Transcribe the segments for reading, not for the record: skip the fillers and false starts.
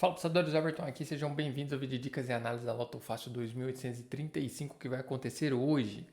Fala, apostadores, Everton aqui, sejam bem-vindos ao vídeo de dicas e análise da Loto Fácil 2835 que vai acontecer hoje.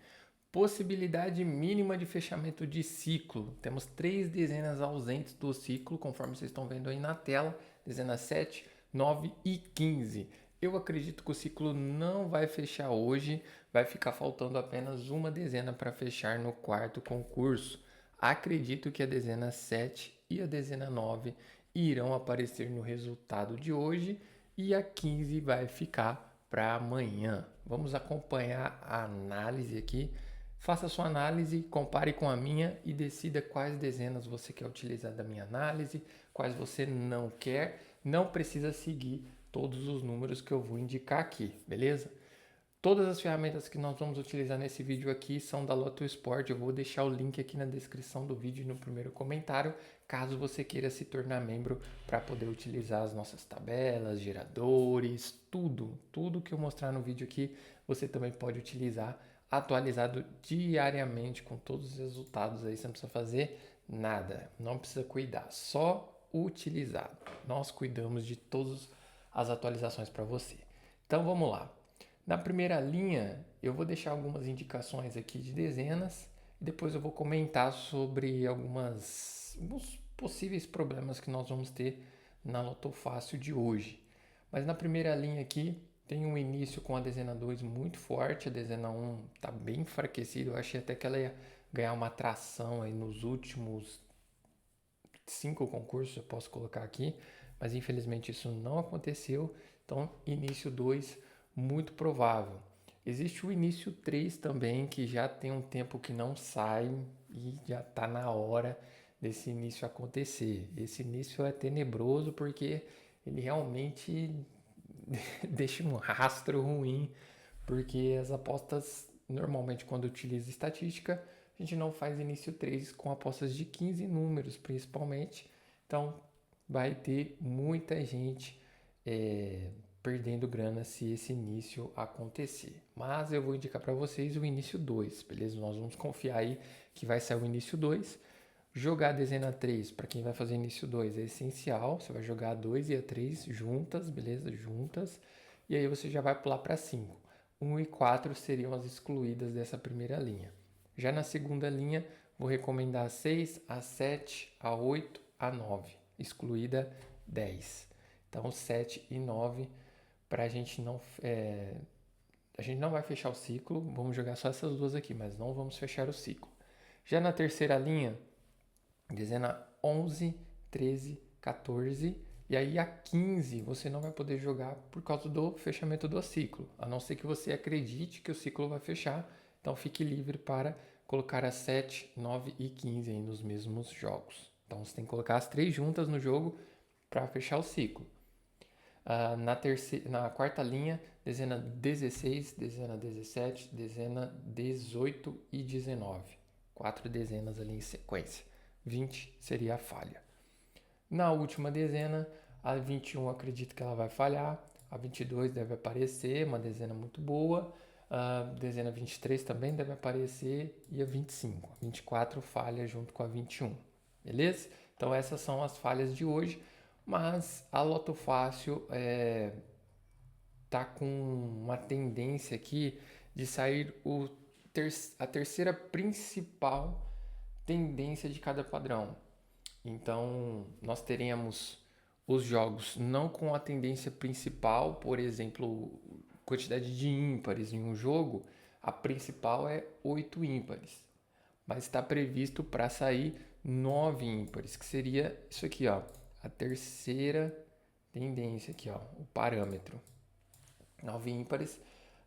Possibilidade mínima de fechamento de ciclo. Temos 3 dezenas ausentes do ciclo, conforme vocês estão vendo aí na tela, dezenas 7, 9 e 15. Eu acredito que o ciclo não vai fechar hoje, vai ficar faltando apenas uma dezena para fechar no quarto concurso. Acredito que a dezena 7 e a dezena 9 irão aparecer no resultado de hoje e a 15 vai ficar para amanhã. Vamos acompanhar a análise aqui. Faça a sua análise, compare com a minha e decida quais dezenas você quer utilizar da minha análise, quais você não quer. Não precisa seguir todos os números que eu vou indicar aqui, beleza? Todas as ferramentas que nós vamos utilizar nesse vídeo aqui são da Loto Sport. Eu vou deixar o link aqui na descrição do vídeo e no primeiro comentário, caso você queira se tornar membro para poder utilizar as nossas tabelas, geradores, tudo que eu mostrar no vídeo aqui, você também pode utilizar atualizado diariamente com todos os resultados aí, você não precisa fazer nada, não precisa cuidar, só utilizar. Nós cuidamos de todas as atualizações para você. Então vamos lá. Na primeira linha, eu vou deixar algumas indicações aqui de dezenas e depois eu vou comentar sobre alguns possíveis problemas que nós vamos ter na Loto Fácil de hoje. Mas na primeira linha aqui, tem um início com a dezena 2 muito forte, a dezena 1 está bem enfraquecida, eu achei até que ela ia ganhar uma tração aí nos últimos 5 concursos, eu posso colocar aqui, mas infelizmente isso não aconteceu, então início 2 muito provável. Existe o início 3 também, que já tem um tempo que não sai e já está na hora desse início acontecer. Esse início é tenebroso porque ele realmente deixa um rastro ruim, porque as apostas, normalmente quando utiliza estatística, a gente não faz início 3 com apostas de 15 números, principalmente. Então, vai ter muita gente perdendo grana se esse início acontecer. Mas eu vou indicar para vocês o início 2, beleza? Nós vamos confiar aí que vai sair o início 2. Jogar a dezena 3, para quem vai fazer início 2, é essencial. Você vai jogar a 2 e a 3 juntas, beleza? Juntas. E aí você já vai pular para 5. 1 e 4 seriam as excluídas dessa primeira linha. Já na segunda linha, vou recomendar a 6, a 7, a 8, a 9. Excluída 10. Então 7 e 9 para a gente não... a gente não vai fechar o ciclo, vamos jogar só essas duas aqui, mas não vamos fechar o ciclo. Já na terceira linha, dezena 11, 13, 14 e aí a 15 você não vai poder jogar por causa do fechamento do ciclo, a não ser que você acredite que o ciclo vai fechar, então fique livre para colocar as 7, 9 e 15 aí nos mesmos jogos. Então você tem que colocar as três juntas no jogo para fechar o ciclo. Na quarta linha, dezena 16, dezena 17, dezena 18 e 19. 4 dezenas ali em sequência. 20 seria a falha. Na última dezena, a 21 acredito que ela vai falhar. A 22 deve aparecer, uma dezena muito boa. A dezena 23 também deve aparecer. E a 25. A 24 falha junto com a 21. Beleza? Então essas são as falhas de hoje. Mas a Loto Fácil tá com uma tendência aqui de sair a terceira principal tendência de cada padrão. Então, nós teremos os jogos não com a tendência principal, por exemplo, quantidade de ímpares em um jogo, a principal é 8 ímpares. Mas está previsto para sair 9 ímpares, que seria isso aqui, ó, a terceira tendência aqui, ó, o parâmetro. 9 ímpares.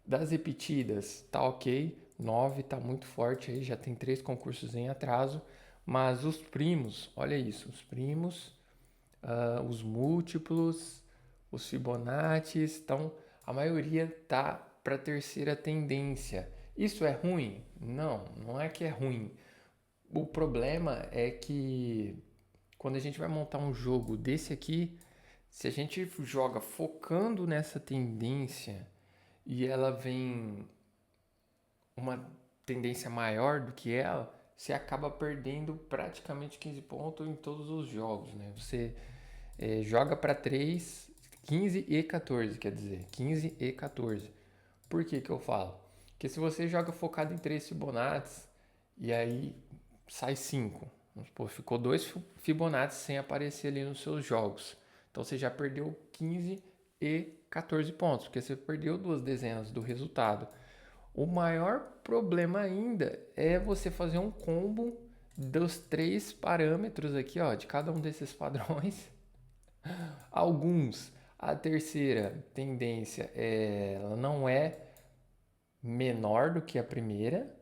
Das repetidas, tá ok. 9 tá muito forte aí, já tem 3 concursos em atraso. Mas os primos, olha isso, os primos, os múltiplos, os Fibonaccis, então a maioria tá para a terceira tendência. Isso é ruim? Não, não é que é ruim. O problema é que quando a gente vai montar um jogo desse aqui, se a gente joga focando nessa tendência e ela vem uma tendência maior do que ela, você acaba perdendo praticamente 15 pontos em todos os jogos, né? Você joga para 3, 15 e 14, quer dizer, 15 e 14. Por que que eu falo? Porque se você joga focado em 3 Fibonacci e aí sai 5, vamos supor, ficou 2 Fibonacci sem aparecer ali nos seus jogos. Então você já perdeu 15 e 14 pontos, porque você perdeu 2 dezenas do resultado. O maior problema ainda é você fazer um combo dos 3 parâmetros aqui, ó, de cada um desses padrões. Alguns, a terceira tendência ela não é menor do que a primeira.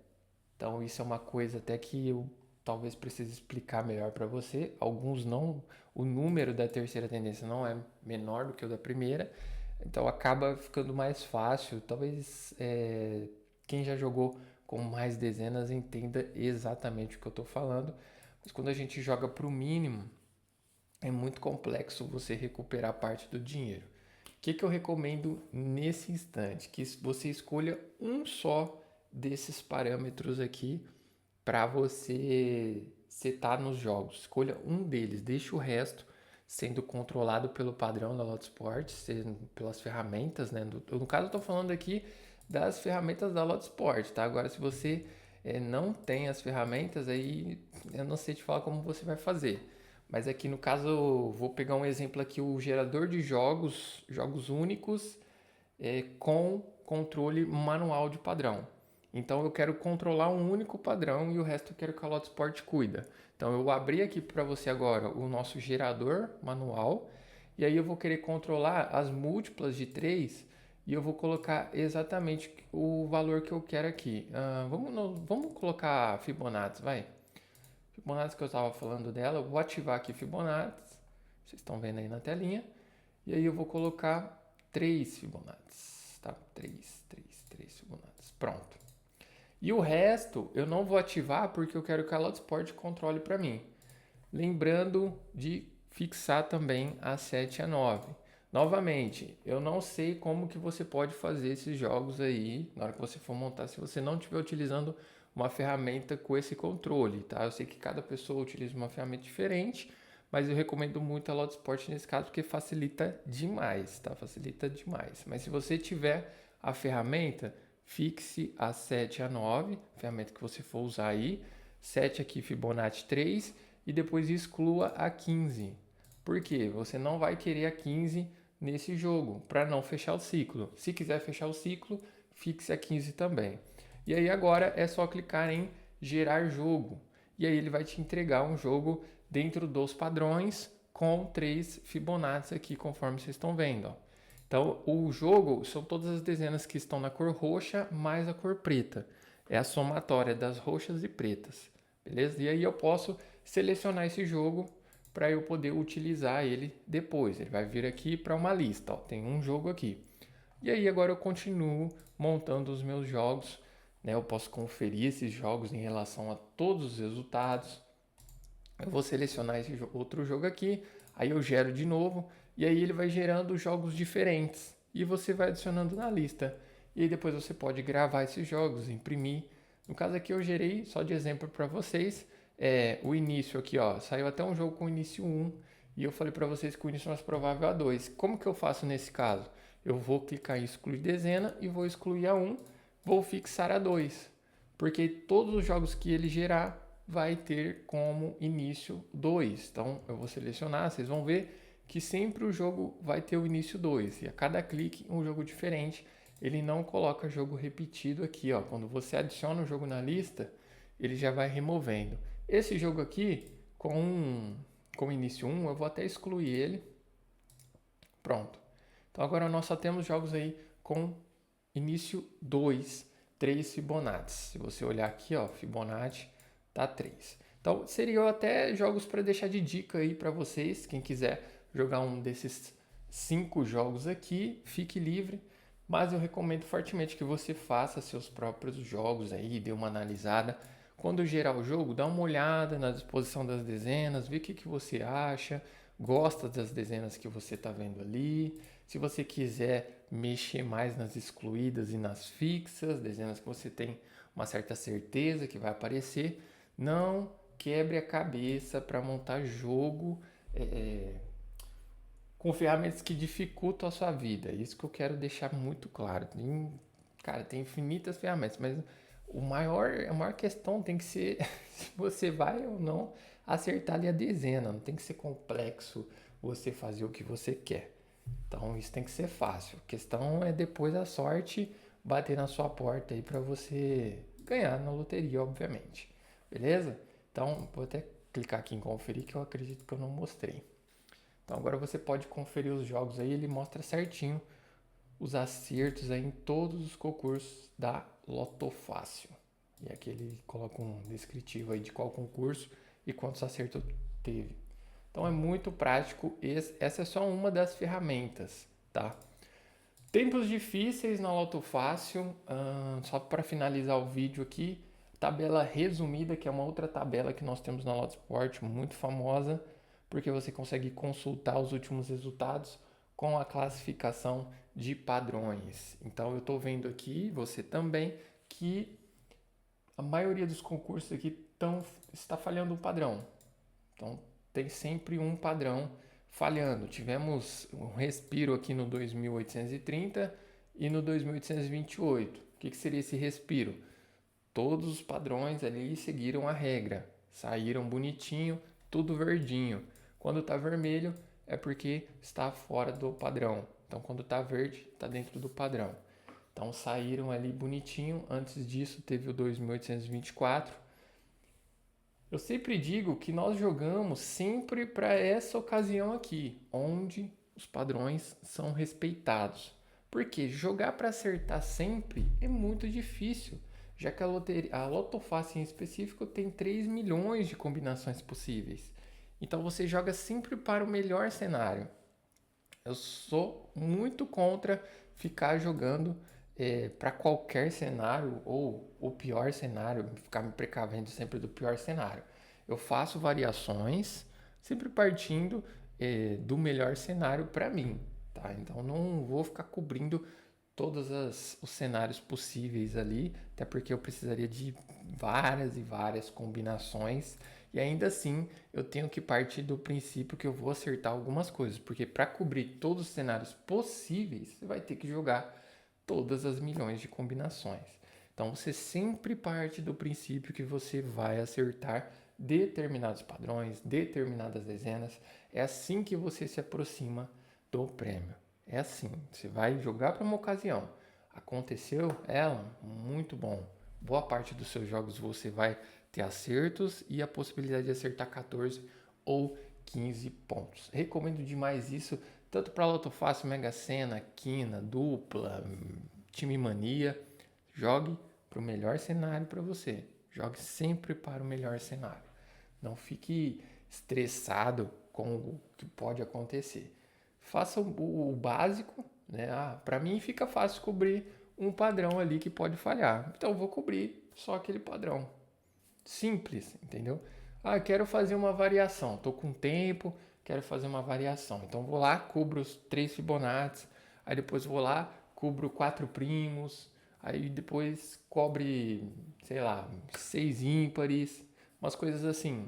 Então isso é uma coisa até que eu talvez precise explicar melhor para você. Alguns não, o número da terceira tendência não é menor do que o da primeira. Então acaba ficando mais fácil. Talvez quem já jogou com mais dezenas entenda exatamente o que eu estou falando. Mas quando a gente joga para o mínimo, é muito complexo você recuperar parte do dinheiro. O que eu recomendo nesse instante? Que você escolha um só desses parâmetros aqui para você setar nos jogos. Escolha um deles, deixe o resto sendo controlado pelo padrão da Loto Sport, pelas ferramentas, né? No caso, eu estou falando aqui das ferramentas da Loto Sport, tá? Agora, se você não tem as ferramentas, aí eu não sei te falar como você vai fazer. Mas aqui no caso, vou pegar um exemplo aqui, o gerador de jogos, jogos únicos, com controle manual de padrão. Então eu quero controlar um único padrão e o resto eu quero que a Loto Sport cuida. Então eu abri aqui para você agora o nosso gerador manual e aí eu vou querer controlar as múltiplas de 3 e eu vou colocar exatamente o valor que eu quero aqui. Vamos colocar Fibonacci, vai. Fibonacci que eu estava falando dela, eu vou ativar aqui Fibonacci, vocês estão vendo aí na telinha, e aí eu vou colocar 3 Fibonacci, tá? 3 Fibonacci, pronto. E o resto eu não vou ativar porque eu quero que a Loto Sport controle para mim. Lembrando de fixar também a 7 e a 9. Novamente, eu não sei como que você pode fazer esses jogos aí na hora que você for montar, se você não estiver utilizando uma ferramenta com esse controle, tá? Eu sei que cada pessoa utiliza uma ferramenta diferente, mas eu recomendo muito a Loto Sport nesse caso porque facilita demais, tá? Facilita demais. Mas se você tiver a ferramenta, fixe a 7 e a 9, ferramenta que você for usar aí, 7 aqui Fibonacci 3 e depois exclua a 15. Por quê? Você não vai querer a 15 nesse jogo, para não fechar o ciclo. Se quiser fechar o ciclo, fixe a 15 também. E aí agora é só clicar em gerar jogo. E aí ele vai te entregar um jogo dentro dos padrões com 3 Fibonacci aqui, conforme vocês estão vendo. Ó. Então o jogo são todas as dezenas que estão na cor roxa mais a cor preta. É a somatória das roxas e pretas. Beleza? E aí eu posso selecionar esse jogo para eu poder utilizar ele depois. Ele vai vir aqui para uma lista. Ó. Tem um jogo aqui. E aí agora eu continuo montando os meus jogos. Né? Eu posso conferir esses jogos em relação a todos os resultados. Eu vou selecionar esse outro jogo aqui. Aí eu gero de novo. E aí ele vai gerando jogos diferentes. E você vai adicionando na lista. E aí depois você pode gravar esses jogos, imprimir. No caso aqui eu gerei, só de exemplo para vocês, o início aqui, ó, saiu até um jogo com início 1 e eu falei para vocês que o início mais provável é a 2. Como que eu faço nesse caso? Eu vou clicar em excluir dezena e vou excluir a 1, vou fixar a 2, porque todos os jogos que ele gerar vai ter como início 2. Então eu vou selecionar, vocês vão ver que sempre o jogo vai ter o início 2 e a cada clique um jogo diferente. Ele não coloca jogo repetido aqui, ó. Quando você adiciona o jogo na lista, ele já vai removendo. Esse jogo aqui, com início 1, eu vou até excluir ele. Pronto. Então agora nós só temos jogos aí com início 2, 3 Fibonacci. Se você olhar aqui, ó, Fibonacci tá 3. Então seriam até jogos para deixar de dica aí para vocês. Quem quiser jogar um desses 5 jogos aqui, fique livre. Mas eu recomendo fortemente que você faça seus próprios jogos aí, dê uma analisada. Quando gerar o jogo, dá uma olhada na disposição das dezenas, vê o que você acha, gosta das dezenas que você está vendo ali. Se você quiser mexer mais nas excluídas e nas fixas, dezenas que você tem uma certa certeza que vai aparecer, não quebre a cabeça para montar jogo com ferramentas que dificultam a sua vida. Isso que eu quero deixar muito claro. Cara, tem infinitas ferramentas, mas a maior questão tem que ser se você vai ou não acertar ali a dezena. Não tem que ser complexo você fazer o que você quer. Então isso tem que ser fácil. A questão é depois a sorte bater na sua porta aí para você ganhar na loteria, obviamente. Beleza? Então vou até clicar aqui em conferir que eu acredito que eu não mostrei. Então agora você pode conferir os jogos aí, ele mostra certinho os acertos aí em todos os concursos da Loto Fácil. E aqui ele coloca um descritivo aí de qual concurso e quantos acertos teve. Então é muito prático, essa é só uma das ferramentas, tá? Tempos difíceis na Loto Fácil, só para finalizar o vídeo aqui, tabela resumida, que é uma outra tabela que nós temos na Loto Sport, muito famosa, porque você consegue consultar os últimos resultados com a classificação de padrões. Então eu estou vendo aqui, você também, que a maioria dos concursos aqui está falhando um padrão. Então tem sempre um padrão falhando. Tivemos um respiro aqui no 2830 e no 2828. O que seria esse respiro? Todos os padrões ali seguiram a regra, saíram bonitinho, tudo verdinho. Quando está vermelho é porque está fora do padrão. Então quando está verde, está dentro do padrão. Então saíram ali bonitinho. Antes disso teve o 2824. Eu sempre digo que nós jogamos sempre para essa ocasião aqui, onde os padrões são respeitados. Porque jogar para acertar sempre é muito difícil, já que a Loto Fácil em específico tem 3 milhões de combinações possíveis. Então você joga sempre para o melhor cenário. Eu sou muito contra ficar jogando para qualquer cenário ou o pior cenário, ficar me precavendo sempre do pior cenário. Eu faço variações, sempre partindo do melhor cenário para mim, tá? Então não vou ficar cobrindo todos os cenários possíveis ali, até porque eu precisaria de várias e várias combinações e ainda assim eu tenho que partir do princípio que eu vou acertar algumas coisas, porque para cobrir todos os cenários possíveis, você vai ter que jogar todas as milhões de combinações. Então você sempre parte do princípio que você vai acertar determinados padrões, determinadas dezenas. É assim que você se aproxima do prêmio. É assim, você vai jogar para uma ocasião. Aconteceu ela, muito bom. Boa parte dos seus jogos você vai ter acertos e a possibilidade de acertar 14 ou 15 pontos. Recomendo demais isso, tanto para Loto Fácil, Mega Sena, Quina, Dupla, Time Mania. Jogue para o melhor cenário para você. Jogue sempre para o melhor cenário. Não fique estressado com o que pode acontecer. Faça o básico, né? Para mim fica fácil cobrir um padrão ali que pode falhar. Então eu vou cobrir só aquele padrão. Simples, entendeu? Quero fazer uma variação. Estou com tempo, quero fazer uma variação. Então vou lá, cubro os 3 Fibonacci. Aí depois vou lá, cubro 4 primos. Aí depois cobre, sei lá, 6 ímpares. Umas coisas assim.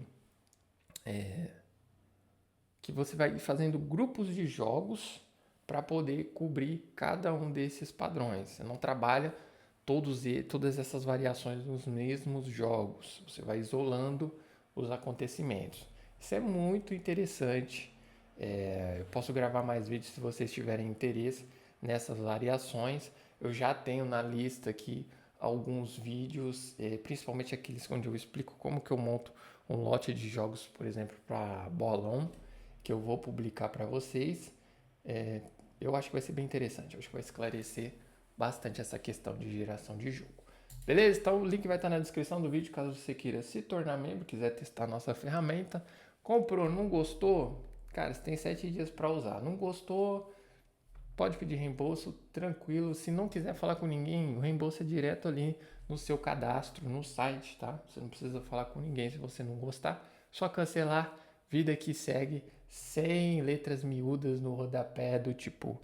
Que você vai fazendo grupos de jogos para poder cobrir cada um desses padrões. Você não trabalha todas essas variações nos mesmos jogos. Você vai isolando os acontecimentos. Isso é muito interessante. Eu posso gravar mais vídeos se vocês tiverem interesse nessas variações. Eu já tenho na lista aqui alguns vídeos, principalmente aqueles onde eu explico como que eu monto um lote de jogos, por exemplo, para bolão, que eu vou publicar para vocês. Eu acho que vai ser bem interessante, eu acho que vai esclarecer bastante essa questão de geração de jogo. Beleza? Então o link vai estar na descrição do vídeo, caso você queira se tornar membro, quiser testar a nossa ferramenta. Comprou, não gostou? Cara, você tem 7 dias para usar. Não gostou? Pode pedir reembolso, tranquilo. Se não quiser falar com ninguém, o reembolso é direto ali no seu cadastro, no site, tá? Você não precisa falar com ninguém se você não gostar. Só cancelar, vida que segue, sem letras miúdas no rodapé do tipo...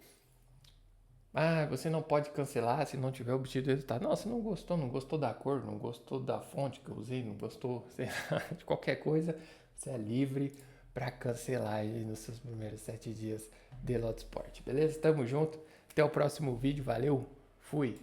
você não pode cancelar se não tiver obtido resultado. Não, se não gostou da cor, não gostou da fonte que eu usei, não gostou, sei lá, de qualquer coisa, você é livre para cancelar aí nos seus primeiros 7 dias de Loto Sport. Beleza? Tamo junto. Até o próximo vídeo. Valeu. Fui.